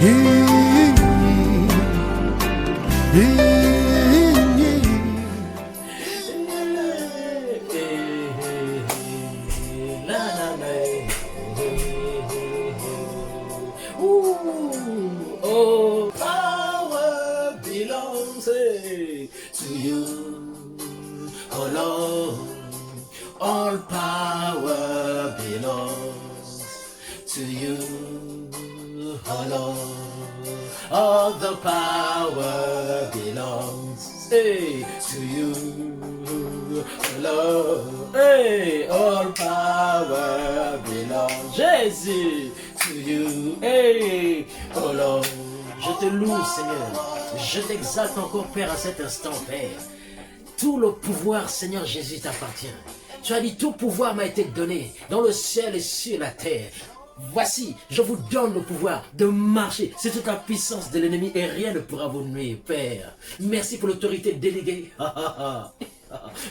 Oh, power belongs to you, oh Lord. All power belongs to you, oh Lord. All the power belongs to you, oh Lord. Hey, all power belongs, Jésus, to you, hey, oh Lord. Je te loue, Seigneur. Je t'exalte encore, Père, à cet instant, Père. Tout le pouvoir, Seigneur Jésus, t'appartient. Tu as dit, tout pouvoir m'a été donné dans le ciel et sur la terre. Voici, je vous donne le pouvoir de marcher. C'est toute la puissance de l'ennemi et rien ne pourra vous nuire, Père. Merci pour l'autorité déléguée.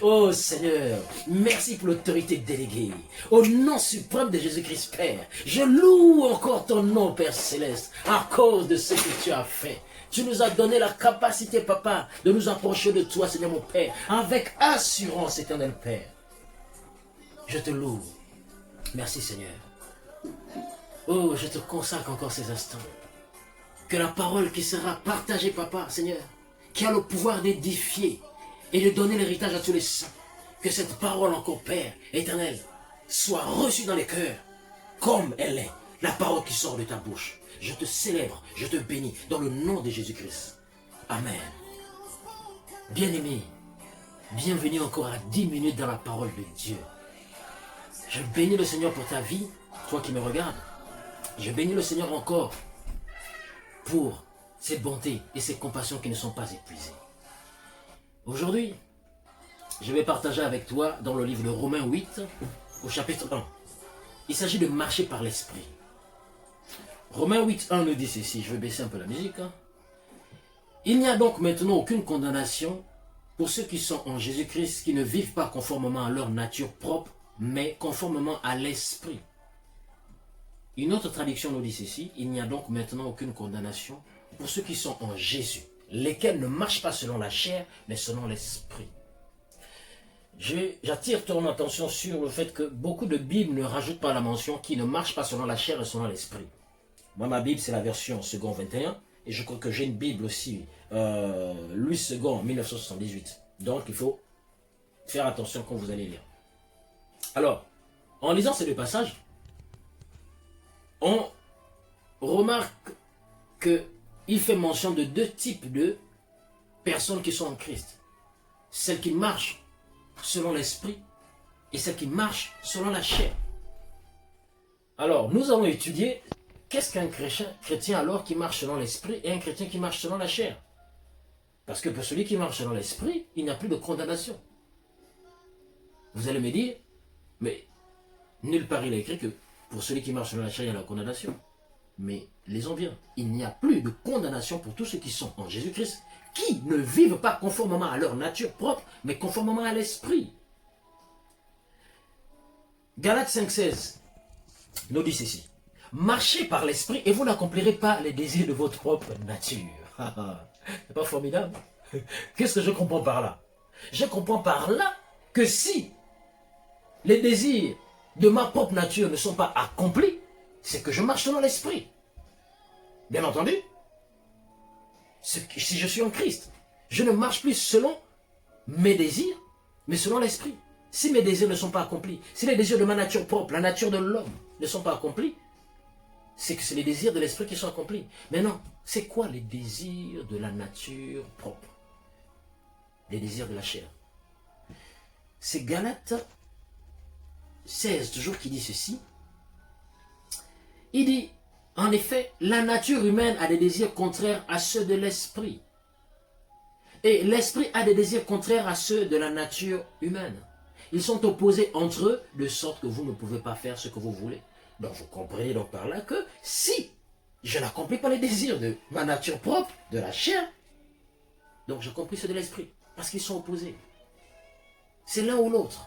Oh Seigneur, merci pour l'autorité déléguée. Au nom suprême de Jésus-Christ, Père, je loue encore ton nom, Père Céleste, à cause de ce que tu as fait. Tu nous as donné la capacité, Papa, de nous approcher de toi, Seigneur mon Père, avec assurance, éternel Père. Je te loue. Merci, Seigneur. Oh, je te consacre encore ces instants. Que la parole qui sera partagée, Papa, Seigneur, qui a le pouvoir d'édifier et de donner l'héritage à tous les saints, que cette parole encore, Père éternel, soit reçue dans les cœurs, comme elle est, la parole qui sort de ta bouche. Je te célèbre, je te bénis, dans le nom de Jésus-Christ. Amen. Bien-aimé, bienvenue encore à 10 minutes dans la parole de Dieu. Je bénis le Seigneur pour ta vie, toi qui me regardes. Je bénis le Seigneur encore pour ses bontés et ses compassions qui ne sont pas épuisées. Aujourd'hui, je vais partager avec toi dans le livre de Romains 8, au chapitre 1. Il s'agit de marcher par l'esprit. Romains 8, 1 nous dit ceci, je vais baisser un peu la musique. Il n'y a donc maintenant aucune condamnation pour ceux qui sont en Jésus-Christ, qui ne vivent pas conformément à leur nature propre, mais conformément à l'esprit. Une autre traduction nous dit ceci, il n'y a donc maintenant aucune condamnation pour ceux qui sont en Jésus, lesquels ne marchent pas selon la chair, mais selon l'esprit. J'attire ton attention sur le fait que beaucoup de Bibles ne rajoutent pas la mention qui ne marche pas selon la chair et selon l'esprit. Moi, ma Bible, c'est la version second 21, et je crois que j'ai une Bible aussi, Louis II, 1978. Donc, il faut faire attention quand vous allez lire. Alors, en lisant ces deux passages, on remarque qu'il fait mention de deux types de personnes qui sont en Christ. Celles qui marchent selon l'esprit et celles qui marchent selon la chair. Alors, nous allons étudier qu'est-ce qu'un chrétien alors qui marche selon l'esprit et un chrétien qui marche selon la chair. Parce que pour celui qui marche selon l'esprit, il n'y a plus de condamnation. Vous allez me dire, mais nulle part il est écrit que pour celui qui marche selon la chair, il y a la condamnation. Mais lisons bien, il n'y a plus de condamnation pour tous ceux qui sont en Jésus-Christ, qui ne vivent pas conformément à leur nature propre, mais conformément à l'esprit. Galates 5,16 nous dit ceci. Marchez par l'esprit et vous n'accomplirez pas les désirs de votre propre nature. C'est pas formidable? Qu'est-ce que je comprends par là? Je comprends par là que si les désirs de ma propre nature ne sont pas accomplis, c'est que je marche selon l'esprit. Bien entendu, si je suis en Christ, je ne marche plus selon mes désirs, mais selon l'esprit. Si mes désirs ne sont pas accomplis, si les désirs de ma nature propre, la nature de l'homme, ne sont pas accomplis, c'est que c'est les désirs de l'esprit qui sont accomplis. Mais non, c'est quoi les désirs de la nature propre? Les désirs de la chair. C'est Galates 16, toujours, qui dit ceci. Il dit, en effet, la nature humaine a des désirs contraires à ceux de l'esprit. Et l'esprit a des désirs contraires à ceux de la nature humaine. Ils sont opposés entre eux, de sorte que vous ne pouvez pas faire ce que vous voulez. Donc vous comprenez donc par là que si je n'accomplis pas les désirs de ma nature propre, de la chair, donc j'accomplis ceux de l'esprit, parce qu'ils sont opposés. C'est l'un ou l'autre.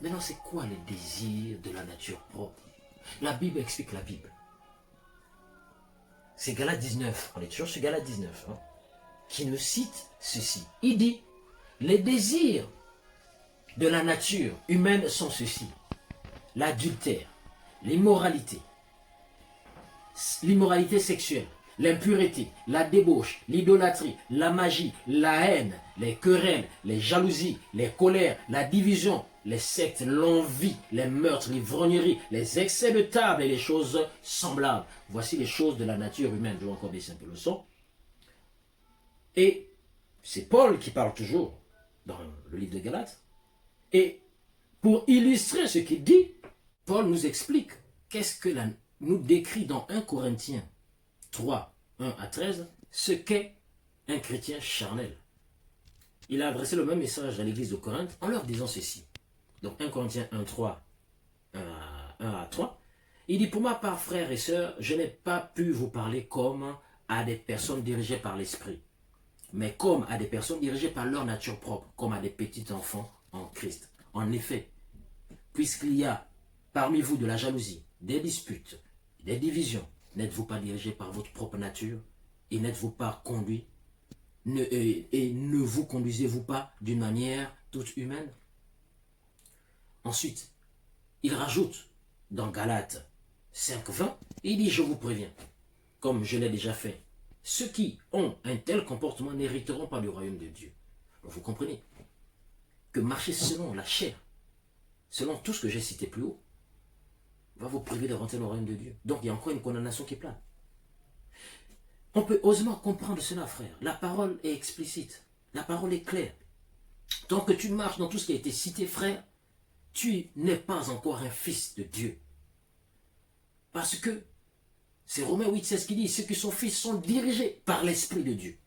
Maintenant, c'est quoi les désirs de la nature propre? La Bible explique la Bible. c'est Galates 19, on est toujours sur Galates 19, hein, qui nous cite ceci. Il dit, les désirs de la nature humaine sont ceux-ci: l'adultère, l'immoralité, l'immoralité sexuelle, l'impureté, la débauche, l'idolâtrie, la magie, la haine, les querelles, les jalousies, les colères, la division, les sectes, l'envie, les meurtres, l'ivrognerie, les excès de table et les choses semblables. Voici les choses de la nature humaine. Je vais encore baisser un peu le son. Et c'est Paul qui parle toujours dans le livre de Galates. Et pour illustrer ce qu'il dit, Paul nous explique qu'est-ce que nous décrit dans 1 Corinthiens 3, 1 à 13, ce qu'est un chrétien charnel. Il a adressé le même message à l'église de Corinthe en leur disant ceci. Donc 1 Corinthiens 1, 3, 1 à 3. Il dit, pour ma part, frères et sœurs, je n'ai pas pu vous parler comme à des personnes dirigées par l'esprit, mais comme à des personnes dirigées par leur nature propre, comme à des petits enfants en Christ. En effet, puisqu'il y a parmi vous de la jalousie, des disputes, des divisions, n'êtes-vous pas dirigés par votre propre nature et n'êtes-vous pas conduits et ne vous conduisez-vous pas d'une manière toute humaine? Ensuite, il rajoute dans Galates 5, 20, il dit, je vous préviens, comme je l'ai déjà fait, ceux qui ont un tel comportement n'hériteront pas du royaume de Dieu. Donc vous comprenez que marcher selon la chair, selon tout ce que j'ai cité plus haut, va vous priver de rentrer dans le royaume de Dieu. Donc il y a encore une condamnation qui plane. On peut aisément comprendre cela, frère. La parole est explicite. La parole est claire. Tant que tu marches dans tout ce qui a été cité, frère, tu n'es pas encore un fils de Dieu. Parce que c'est Romains 8, 16 qui dit, ceux qui sont fils sont dirigés par l'Esprit de Dieu.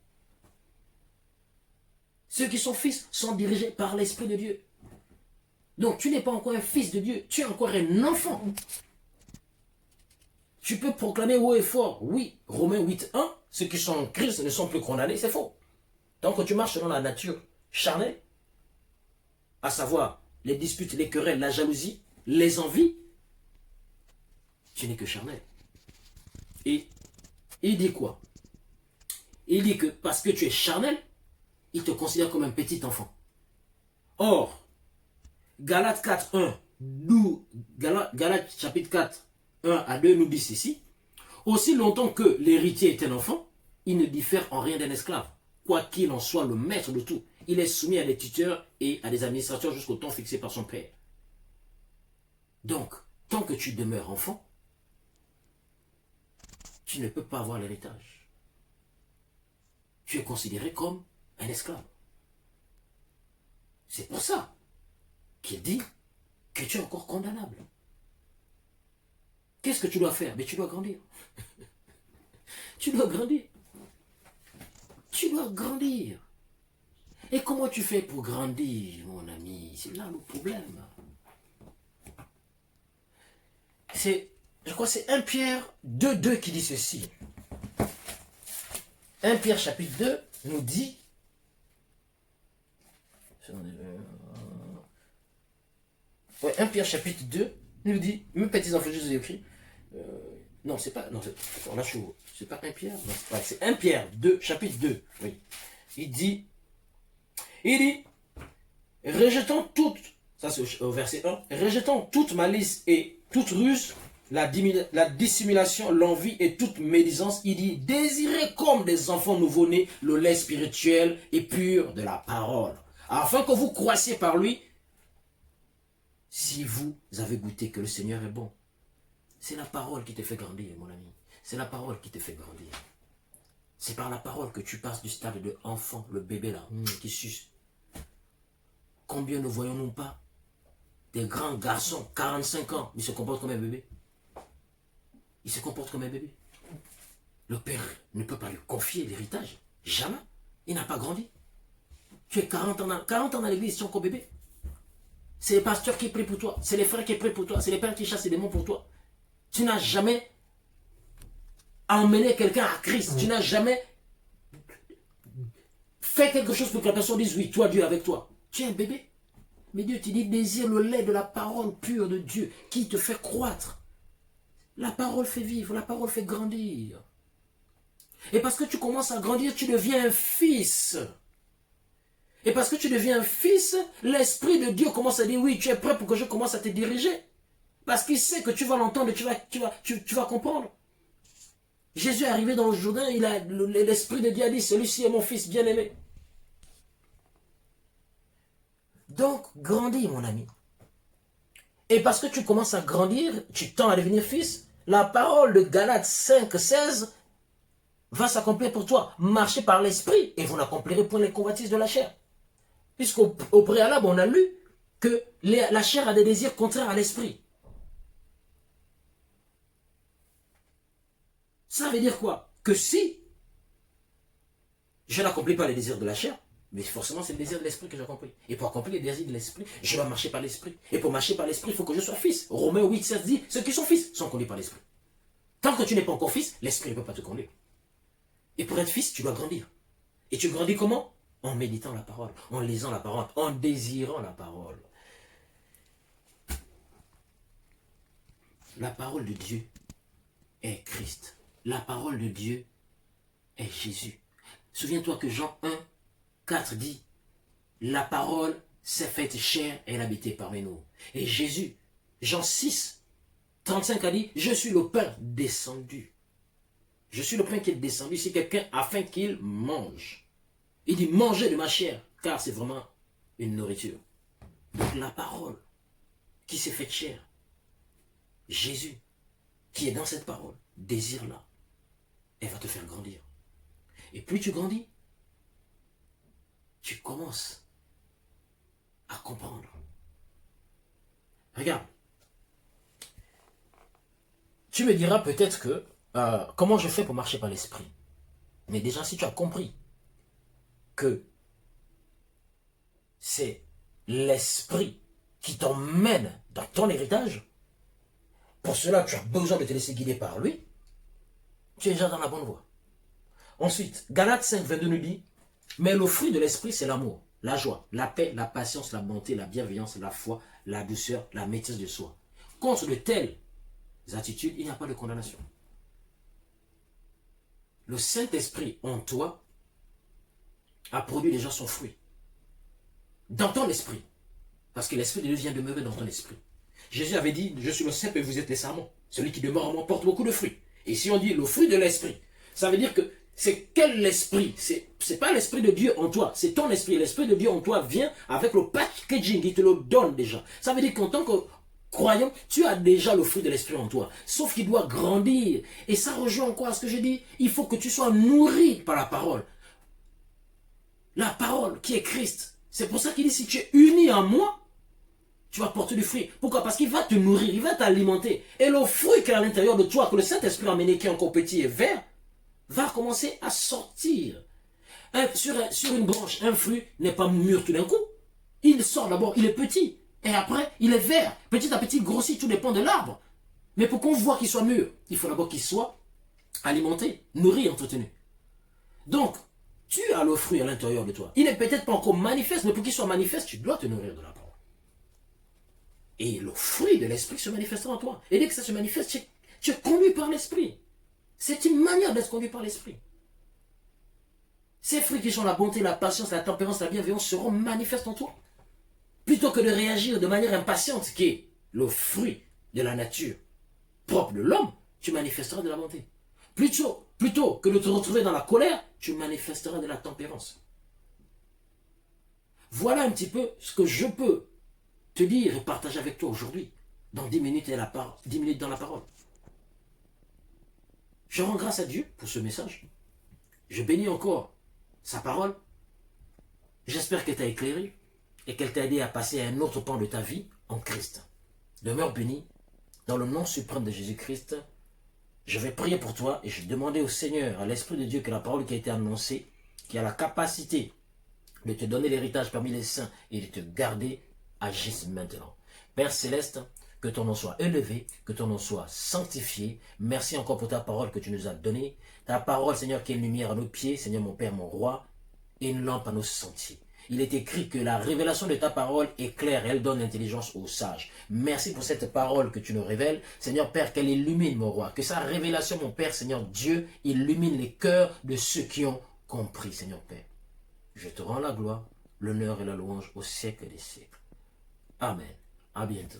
Ceux qui sont fils sont dirigés par l'Esprit de Dieu. Donc tu n'es pas encore un fils de Dieu, tu es encore un enfant. Tu peux proclamer haut et fort, oui, Romains 8, 1, ceux qui sont en Christ ne sont plus condamnés, c'est faux. Tant que tu marches selon la nature charnelle, à savoir les disputes, les querelles, la jalousie, les envies, tu n'es que charnel. Et il dit quoi? Il dit que parce que tu es charnel, il te considère comme un petit enfant. Or, Galates 4, 1, Galates chapitre 4, 1 à 2 nous dit ceci. Aussi longtemps que l'héritier est un enfant, il ne diffère en rien d'un esclave. Quoi qu'il en soit le maître de tout, il est soumis à des tuteurs et à des administrateurs jusqu'au temps fixé par son père. Donc, tant que tu demeures enfant, tu ne peux pas avoir l'héritage. Tu es considéré comme un esclave. C'est pour ça qu'il dit que tu es encore condamnable. Qu'est-ce que tu dois faire? Mais tu dois grandir. Tu dois grandir. Tu dois grandir. Et comment tu fais pour grandir, mon ami? C'est là le problème. Je crois que c'est 1 Pierre 2, 2 qui dit ceci. 1 Pierre chapitre 2 nous dit, ouais, 1 Pierre chapitre 2 nous dit, mes petits enfants, je vous ai écrit, non, c'est pas, non, c'est pas 1 Pierre, non, c'est 1 Pierre 2, chapitre 2, oui. Il dit, rejetons toute, ça c'est au verset 1, rejetons toute malice et toute ruse, la dissimulation, l'envie et toute médisance. Il dit, désirez comme des enfants nouveau-nés le lait spirituel et pur de la parole, afin que vous croissiez par lui, si vous avez goûté que le Seigneur est bon. C'est la parole qui te fait grandir, mon ami. C'est la parole qui te fait grandir. C'est par la parole que tu passes du stade de enfant, le bébé là, qui suce. Combien ne voyons-nous pas des grands garçons, 45 ans, ils se comportent comme un bébé. Il se comporte comme un bébé. Le père ne peut pas lui confier l'héritage. Jamais. Il n'a pas grandi. Tu es 40 ans à l'église, tu es encore bébé. C'est les pasteurs qui prient pour toi. C'est les frères qui prient pour toi. C'est les pères qui chassent les démons pour toi. Tu n'as jamais emmené quelqu'un à Christ. Tu n'as jamais fait quelque chose pour que la personne dise oui, toi Dieu avec toi. Tu es un bébé. Mais Dieu te dit, désire le lait de la parole pure de Dieu qui te fait croître. La parole fait vivre, la parole fait grandir. Et parce que tu commences à grandir, tu deviens un fils. Et parce que tu deviens un fils, l'Esprit de Dieu commence à dire, oui, tu es prêt pour que je commence à te diriger. Parce qu'il sait que tu vas l'entendre, tu vas comprendre. Jésus est arrivé dans le Jourdain, l'Esprit de Dieu a dit, celui-ci est mon fils bien-aimé. Donc, grandis, mon ami. Et parce que tu commences à grandir, tu tends à devenir fils, la parole de Galates 5, 16 va s'accomplir pour toi. Marchez par l'esprit et vous n'accomplirez point les convoitises de la chair. Puisqu'au préalable, on a lu que la chair a des désirs contraires à l'esprit. Ça veut dire quoi? Que si je n'accomplis pas les désirs de la chair, mais forcément c'est le désir de l'esprit que j'accomplis. Et pour accomplir les désirs de l'esprit, je dois marcher par l'esprit. Et pour marcher par l'esprit, il faut que je sois fils. Romains 8, 16 dit, ceux qui sont fils sont conduits par l'esprit. Tant que tu n'es pas encore fils, l'esprit ne peut pas te conduire. Et pour être fils, tu dois grandir. Et tu grandis comment? En méditant la parole, en lisant la parole, en désirant la parole. La parole de Dieu est Christ. La parole de Dieu est Jésus. Souviens-toi que Jean 1, 4 dit, la parole s'est faite chair et elle habitait parmi nous. Et Jésus, Jean 6, 35 a dit, je suis le pain descendu. Je suis le pain qui est descendu ici quelqu'un afin qu'il mange. Il dit mangez de ma chair, car c'est vraiment une nourriture. Donc la parole qui s'est faite chair, Jésus, qui est dans cette parole, désire-la. Elle va te faire grandir. Et plus tu grandis, tu commences à comprendre. Regarde. Tu me diras peut-être que comment je fais pour marcher par l'esprit. Mais déjà, si tu as compris que c'est l'esprit qui t'emmène dans ton héritage, pour cela, tu as besoin de te laisser guider par lui, tu es déjà dans la bonne voie. Ensuite, Galates 5, 22 nous dit, mais le fruit de l'esprit, c'est l'amour, la joie, la paix, la patience, la bonté, la bienveillance, la foi, la douceur, la maîtrise de soi. Contre de telles attitudes, il n'y a pas de condamnation. Le Saint-Esprit en toi a produit déjà son fruit. Dans ton esprit. Parce que l'Esprit de Dieu vient demeurer dans ton esprit. Jésus avait dit, je suis le cep et vous êtes les sarments. Celui qui demeure en moi porte beaucoup de fruits. Et si on dit le fruit de l'esprit, ça veut dire que c'est quel esprit? C'est pas l'Esprit de Dieu en toi, c'est ton esprit. L'Esprit de Dieu en toi vient avec le packaging, il te le donne déjà. Ça veut dire qu'en tant que croyant, tu as déjà le fruit de l'esprit en toi. Sauf qu'il doit grandir. Et ça rejoint encore à ce que j'ai dit. Il faut que tu sois nourri par la parole. La parole qui est Christ. C'est pour ça qu'il dit, si tu es uni en moi, tu vas porter du fruit. Pourquoi? Parce qu'il va te nourrir, il va t'alimenter. Et le fruit qui est à l'intérieur de toi, que le Saint-Esprit a amené, qui est encore petit et vert, va commencer à sortir. Sur une branche, un fruit n'est pas mûr tout d'un coup. Il sort d'abord, il est petit. Et après, il est vert. Petit à petit, il grossit, tout dépend de l'arbre. Mais pour qu'on voit qu'il soit mûr, il faut d'abord qu'il soit alimenté, nourri, entretenu. Donc, tu as le fruit à l'intérieur de toi. Il n'est peut-être pas encore manifeste, mais pour qu'il soit manifeste, tu dois te nourrir de la parole. Et le fruit de l'esprit se manifestera en toi. Et dès que ça se manifeste, tu es conduit par l'esprit. C'est une manière d'être conduit par l'esprit. Ces fruits qui sont la bonté, la patience, la tempérance, la bienveillance seront manifestes en toi. Plutôt que de réagir de manière impatiente, qui est le fruit de la nature propre de l'homme, tu manifesteras de la bonté. Plutôt que de te retrouver dans la colère, tu manifesteras de la tempérance. Voilà un petit peu ce que je peux te dire et partager avec toi aujourd'hui, dans 10 minutes, 10 minutes dans la parole. Je rends grâce à Dieu pour ce message. Je bénis encore sa parole. J'espère qu'elle t'a éclairé et qu'elle t'a aidé à passer à un autre pan de ta vie en Christ. Demeure béni. Dans le nom suprême de Jésus-Christ, je vais prier pour toi et je vais demander au Seigneur, à l'Esprit de Dieu, que la parole qui a été annoncée, qui a la capacité de te donner l'héritage parmi les saints et de te garder, agisse maintenant. Père Céleste, que ton nom soit élevé, que ton nom soit sanctifié. Merci encore pour ta parole que tu nous as donnée. Ta parole, Seigneur, qui est une lumière à nos pieds, Seigneur mon Père, mon roi, et une lampe à nos sentiers. Il est écrit que la révélation de ta parole est claire, elle donne l'intelligence aux sages. Merci pour cette parole que tu nous révèles. Seigneur Père, qu'elle illumine mon roi. Que sa révélation, mon Père, Seigneur Dieu, illumine les cœurs de ceux qui ont compris, Seigneur Père. Je te rends la gloire, l'honneur et la louange au siècle des siècles. Amen. À bientôt.